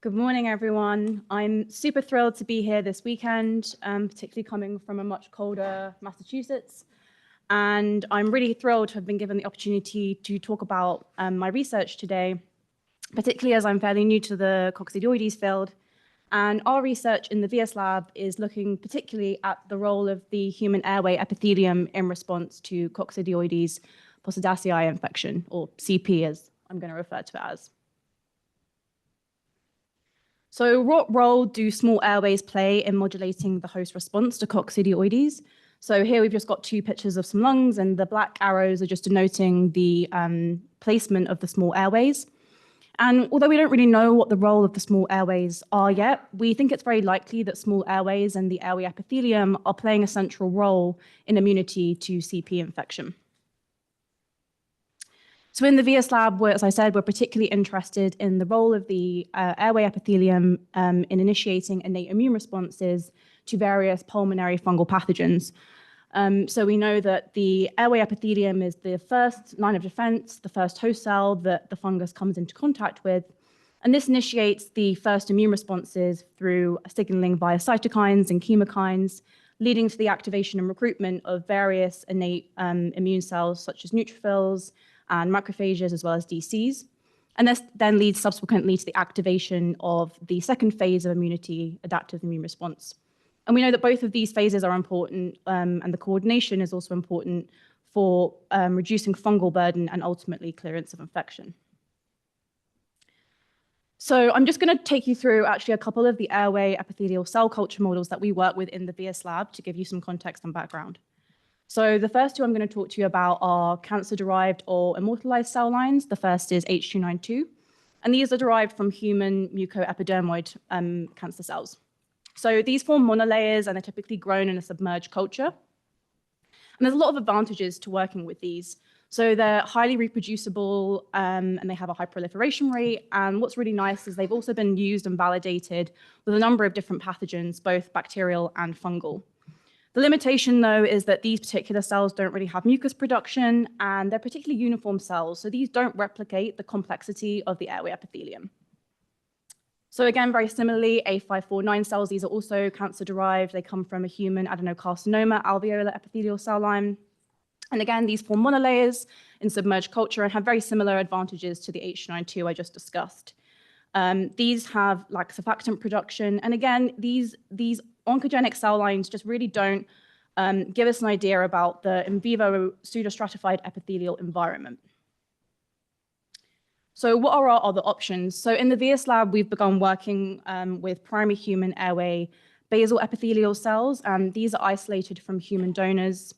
Good morning, everyone. I'm super thrilled to be here this weekend, particularly coming from a much colder Massachusetts. And I'm really thrilled to have been given the opportunity to talk about my research today, particularly as I'm fairly new to the Coccidioides field. And our research in the VS lab is looking particularly at the role of the human airway epithelium in response to Coccidioides Posadasii infection, or CP as I'm going to refer to it as. So what role do small airways play in modulating the host response to coccidioides? So here we've just got two pictures of some lungs, and the black arrows are just denoting the placement of the small airways. And although we don't really know what the role of the small airways are yet, we think it's very likely that small airways and the airway epithelium are playing a central role in immunity to CP infection. So in the VS lab, as I said, we're particularly interested in the role of the airway epithelium in initiating innate immune responses to various pulmonary fungal pathogens. So we know that the airway epithelium is the first line of defense, the first host cell that the fungus comes into contact with. And this initiates the first immune responses through signaling via cytokines and chemokines, leading to the activation and recruitment of various innate immune cells, such as neutrophils, and macrophages, as well as DCs. And this then leads subsequently to the activation of the second phase of immunity, adaptive immune response. And we know that both of these phases are important, and the coordination is also important for reducing fungal burden and ultimately clearance of infection. So I'm just going to take you through actually a couple of the airway epithelial cell culture models that we work with in the VS lab to give you some context and background. So the first two I'm going to talk to you about are cancer-derived or immortalized cell lines. The first is H292, and these are derived from human mucoepidermoid cancer cells. So these form monolayers and are typically grown in a submerged culture. And there's a lot of advantages to working with these. So they're highly reproducible and they have a high proliferation rate. And what's really nice is they've also been used and validated with a number of different pathogens, both bacterial and fungal. The limitation, though, is that these particular cells don't really have mucus production, and they're particularly uniform cells, so these don't replicate the complexity of the airway epithelium. So again, very similarly, A549 cells, these are also cancer-derived. They come from a human adenocarcinoma alveolar epithelial cell line. And again, these form monolayers in submerged culture and have very similar advantages to the H292 I just discussed. These have like surfactant production, and again, these oncogenic cell lines just really don't give us an idea about the in vivo pseudostratified epithelial environment. So what are our other options? So in the VS lab, we've begun working with primary human airway basal epithelial cells. These are isolated from human donors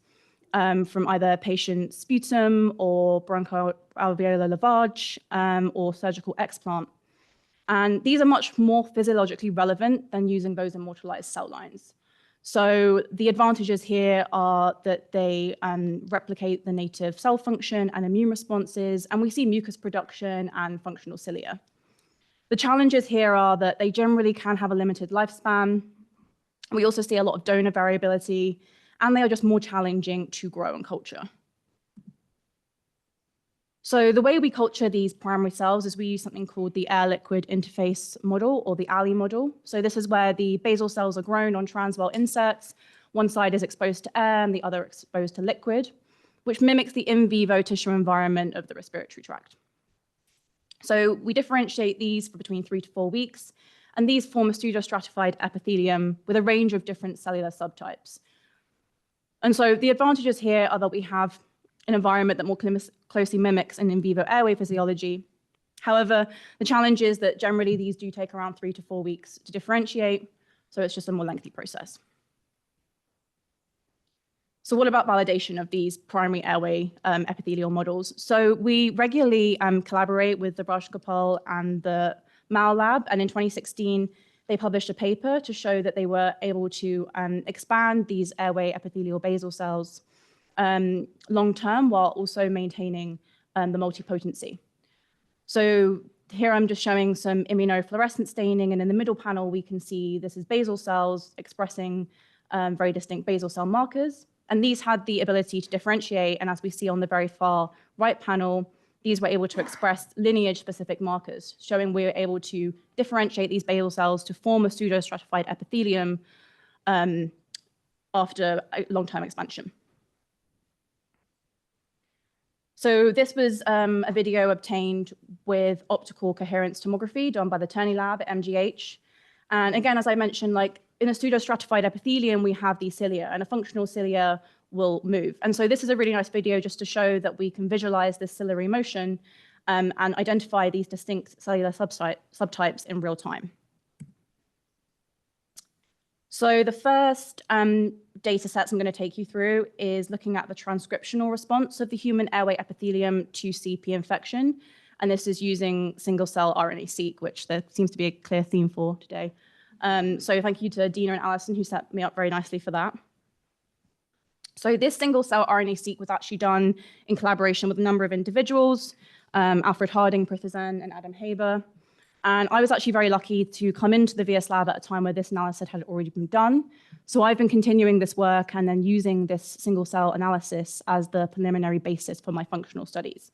from either patient sputum or bronchoalveolar lavage or surgical explant. And these are much more physiologically relevant than using those immortalized cell lines. So the advantages here are that they replicate the native cell function and immune responses, and we see mucus production and functional cilia. The challenges here are that they generally can have a limited lifespan. We also see a lot of donor variability, and they are just more challenging to grow and culture. So the way we culture these primary cells is we use something called the air-liquid interface model, or the ALI model. So this is where the basal cells are grown on transwell inserts. One side is exposed to air and the other exposed to liquid, which mimics the in vivo tissue environment of the respiratory tract. So we differentiate these for between 3 to 4 weeks, and these form a pseudostratified epithelium with a range of different cellular subtypes. And so the advantages here are that we have an environment that more closely mimics an in vivo airway physiology. However, the challenge is that generally these do take around 3 to 4 weeks to differentiate, so it's just a more lengthy process. So what about validation of these primary airway epithelial models? So we regularly collaborate with the Rajgopal and the Mal lab, and in 2016, they published a paper to show that they were able to expand these airway epithelial basal cells long-term while also maintaining the multipotency. So here I'm just showing some immunofluorescent staining, and in the middle panel, we can see this is basal cells expressing very distinct basal cell markers. And these had the ability to differentiate, and as we see on the very far right panel, these were able to express lineage-specific markers, showing we were able to differentiate these basal cells to form a pseudostratified epithelium after a long-term expansion. So this was a video obtained with optical coherence tomography done by the Turney lab at MGH. And again, as I mentioned, like in a pseudostratified epithelium, we have these cilia, and a functional cilia will move. And so this is a really nice video just to show that we can visualize this ciliary motion and identify these distinct cellular subtypes in real time. So the first data sets I'm going to take you through is looking at the transcriptional response of the human airway epithelium to CP infection. And this is using single-cell RNA-seq, which there seems to be a clear theme for today. So thank you to Dina and Alison, who set me up very nicely for that. So this single-cell RNA-seq was actually done in collaboration with a number of individuals, Alfred Harding, Pritha Sen, and Adam Haber. And I was actually very lucky to come into the VS lab at a time where this analysis had already been done. So I've been continuing this work and then using this single-cell analysis as the preliminary basis for my functional studies.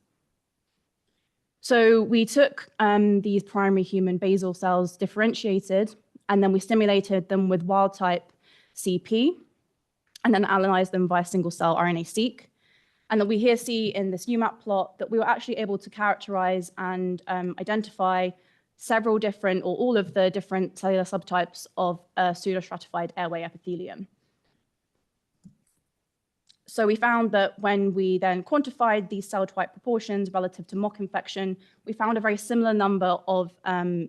So we took these primary human basal cells, differentiated, and then we stimulated them with wild-type CP, and then analyzed them via single-cell RNA-seq. And then we here see in this UMAP plot that we were actually able to characterize and identify several different, or all of the different cellular subtypes of a pseudostratified airway epithelium. So we found that when we then quantified these cell type proportions relative to mock infection, we found a very similar number of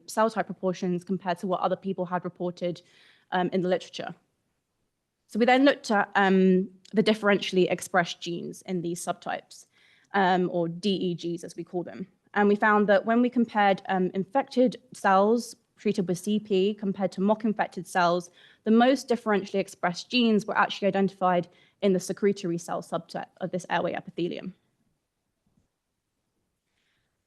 cell type proportions compared to what other people had reported in the literature. So we then looked at the differentially expressed genes in these subtypes, or DEGs as we call them. And we found that when we compared infected cells treated with CP compared to mock-infected cells, the most differentially expressed genes were actually identified in the secretory cell subset of this airway epithelium.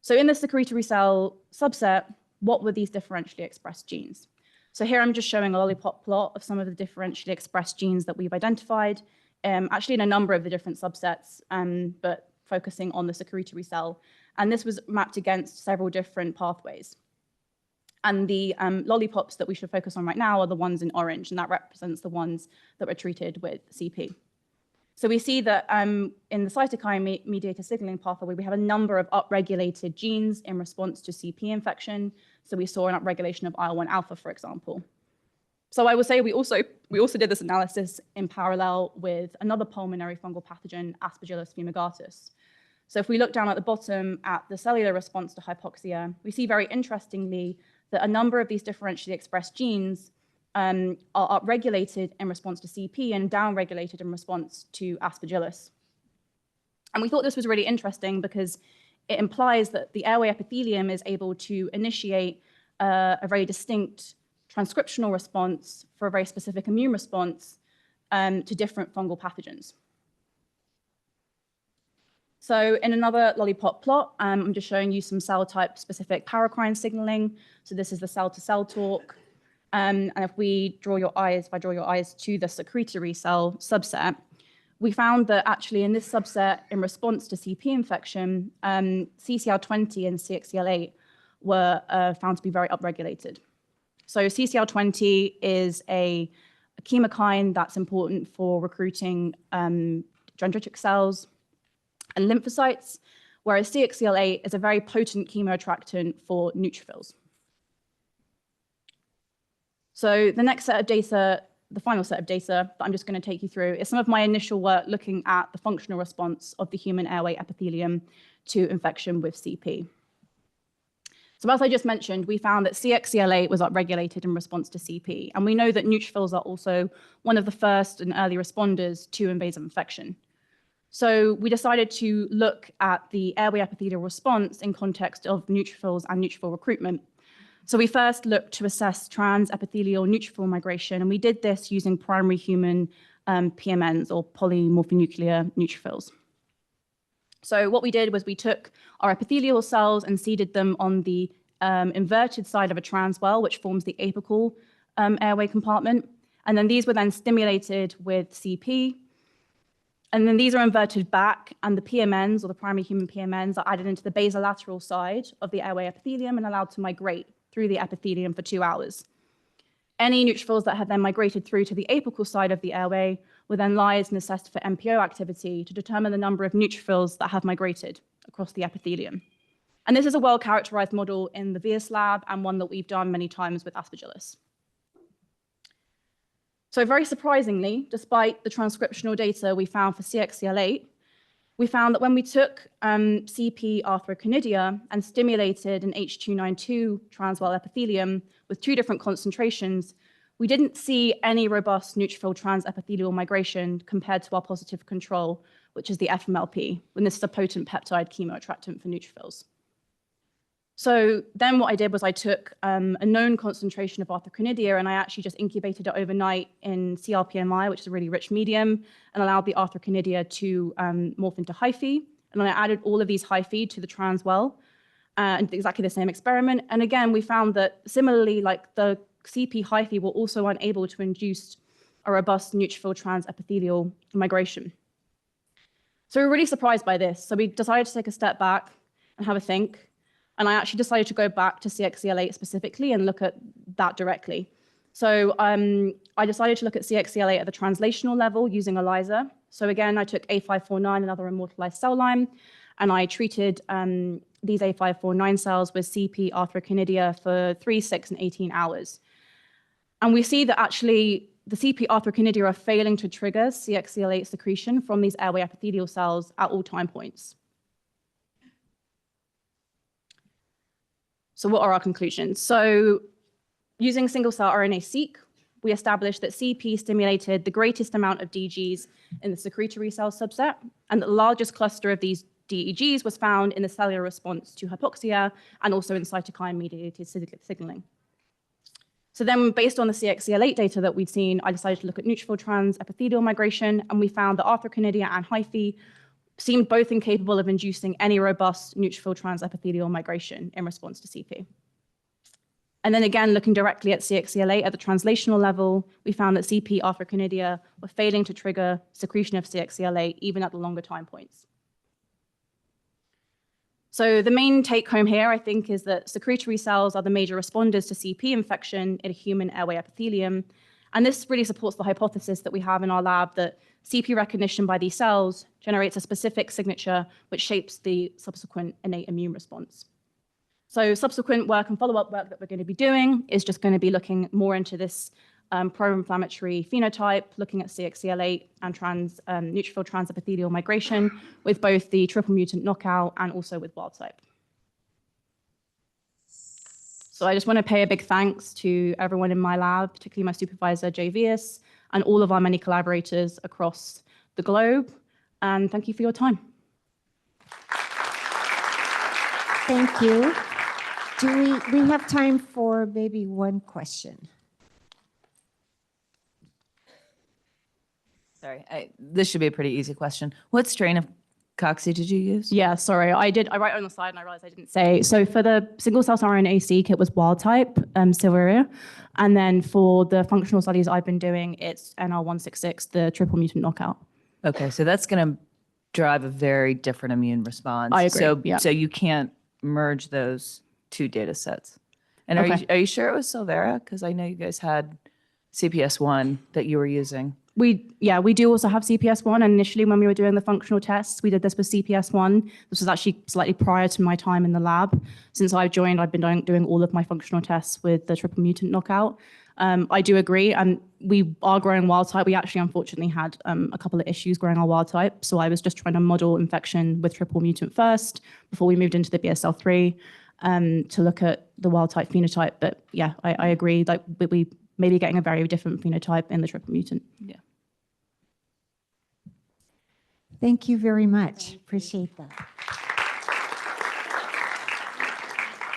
So in the secretory cell subset, what were these differentially expressed genes? So here I'm just showing a lollipop plot of some of the differentially expressed genes that we've identified, actually in a number of the different subsets, but focusing on the secretory cell. And this was mapped against several different pathways. And the lollipops that we should focus on right now are the ones in orange, and that represents the ones that were treated with CP. So we see that in the cytokine-mediated signaling pathway, we have a number of upregulated genes in response to CP infection. So we saw an upregulation of IL-1 alpha, for example. So I will say we also did this analysis in parallel with another pulmonary fungal pathogen, Aspergillus fumigatus. So if we look down at the bottom at the cellular response to hypoxia, we see very interestingly that a number of these differentially expressed genes are upregulated in response to CP and downregulated in response to Aspergillus. And we thought this was really interesting because it implies that the airway epithelium is able to initiate a very distinct transcriptional response for a very specific immune response to different fungal pathogens. So in another lollipop plot, I'm just showing you some cell type specific paracrine signaling. So this is the cell-to-cell talk. And if I draw your eyes to the secretory cell subset, we found that actually in this subset, in response to CP infection, CCL20 and CXCL8 were found to be very upregulated. So CCL20 is a chemokine that's important for recruiting dendritic cells and lymphocytes, whereas CXCL8 is a very potent chemoattractant for neutrophils. So the next set of data, the final set of data that I'm just going to take you through is some of my initial work looking at the functional response of the human airway epithelium to infection with CP. So as I just mentioned, we found that CXCL8 was upregulated in response to CP, and we know that neutrophils are also one of the first and early responders to invasive infection. So we decided to look at the airway epithelial response in context of neutrophils and neutrophil recruitment. So we first looked to assess trans-epithelial neutrophil migration, and we did this using primary human PMNs, or polymorphonuclear neutrophils. So what we did was we took our epithelial cells and seeded them on the inverted side of a transwell, which forms the apical airway compartment. And then these were then stimulated with CP. And then these are inverted back, and the PMNs, or the primary human PMNs, are added into the basolateral side of the airway epithelium and allowed to migrate through the epithelium for 2 hours. Any neutrophils that had then migrated through to the apical side of the airway were then lyased and assessed for MPO activity to determine the number of neutrophils that have migrated across the epithelium. And this is a well-characterized model in the VIAS lab and one that we've done many times with Aspergillus. So very surprisingly, despite the transcriptional data we found for CXCL8, we found that when we took CP arthroconidia and stimulated an H292 transwell epithelium with 2 different concentrations, we didn't see any robust neutrophil transepithelial migration compared to our positive control, which is the FMLP, when this is a potent peptide chemoattractant for neutrophils. So then what I did was I took a known concentration of arthroconidia and I actually just incubated it overnight in CRPMI, which is a really rich medium, and allowed the arthroconidia to morph into hyphae. And then I added all of these hyphae to the transwell and exactly the same experiment. And again, we found that similarly, like the CP hyphae were also unable to induce a robust neutrophil transepithelial migration. So we were really surprised by this. So we decided to take a step back and have a think. And I actually decided to go back to CXCL8 specifically and look at that directly. So I decided to look at CXCL8 at the translational level using ELISA. So again, I took A549, another immortalized cell line, and I treated these A549 cells with CP arthroconidia for 3, 6, and 18 hours. And we see that actually the CP arthroconidia are failing to trigger CXCL8 secretion from these airway epithelial cells at all time points. So what are our conclusions? So using single-cell RNA-seq, we established that CP stimulated the greatest amount of DGs in the secretory cell subset, and the largest cluster of these DEGs was found in the cellular response to hypoxia and also in cytokine-mediated signaling. So then, based on the CXCL8 data that we'd seen, I decided to look at neutrophil transepithelial migration, and we found that arthroconidia and hyphae seemed both incapable of inducing any robust neutrophil transepithelial migration in response to CP. And then again, looking directly at CXCL8 at the translational level, we found that CP arthroconidia were failing to trigger secretion of CXCL8 even at the longer time points. So the main take home here, I think, is that secretory cells are the major responders to CP infection in a human airway epithelium. And this really supports the hypothesis that we have in our lab that CP recognition by these cells generates a specific signature which shapes the subsequent innate immune response. So subsequent work and follow-up work that we're going to be doing is just going to be looking more into this pro-inflammatory phenotype, looking at CXCL8 and neutrophil transepithelial migration with both the triple mutant knockout and also with wild type. So I just want to pay a big thanks to everyone in my lab, particularly my supervisor, Jay Vias, and all of our many collaborators across the globe. And thank you for your time. Thank you. Do we have time for maybe one question? Sorry, this should be a pretty easy question. What strain of Cocci did you use? Yeah, sorry, I wrote on the slide and I realized I didn't say. So for the single-cell RNA-seq, it was wild type, Silveria. And then for the functional studies I've been doing, it's NR166, the triple mutant knockout. Okay, so that's going to drive a very different immune response. I agree, So, yeah. so you can't merge those 2 data sets. And Okay. are you sure it was Silvera? Because I know you guys had CPS1 that you were using. We do also have CPS1. And initially, when we were doing the functional tests, we did this with CPS1. This was actually slightly prior to my time in the lab. Since I've joined, I've been doing all of my functional tests with the triple mutant knockout. I do agree, and we are growing wild type. We actually, unfortunately, had a couple of issues growing our wild type. So I was just trying to model infection with triple mutant first before we moved into the BSL3 to look at the wild type phenotype. But yeah, I agree. Like we may be getting a very different phenotype in the triple mutant. Yeah. Thank you very much. Appreciate that.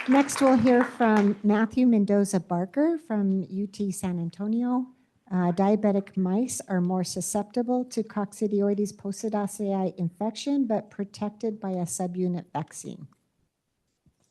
Next, we'll hear from Matthew Mendoza-Barker from UT San Antonio. Diabetic mice are more susceptible to Coccidioides Posadasii infection, but protected by a subunit vaccine.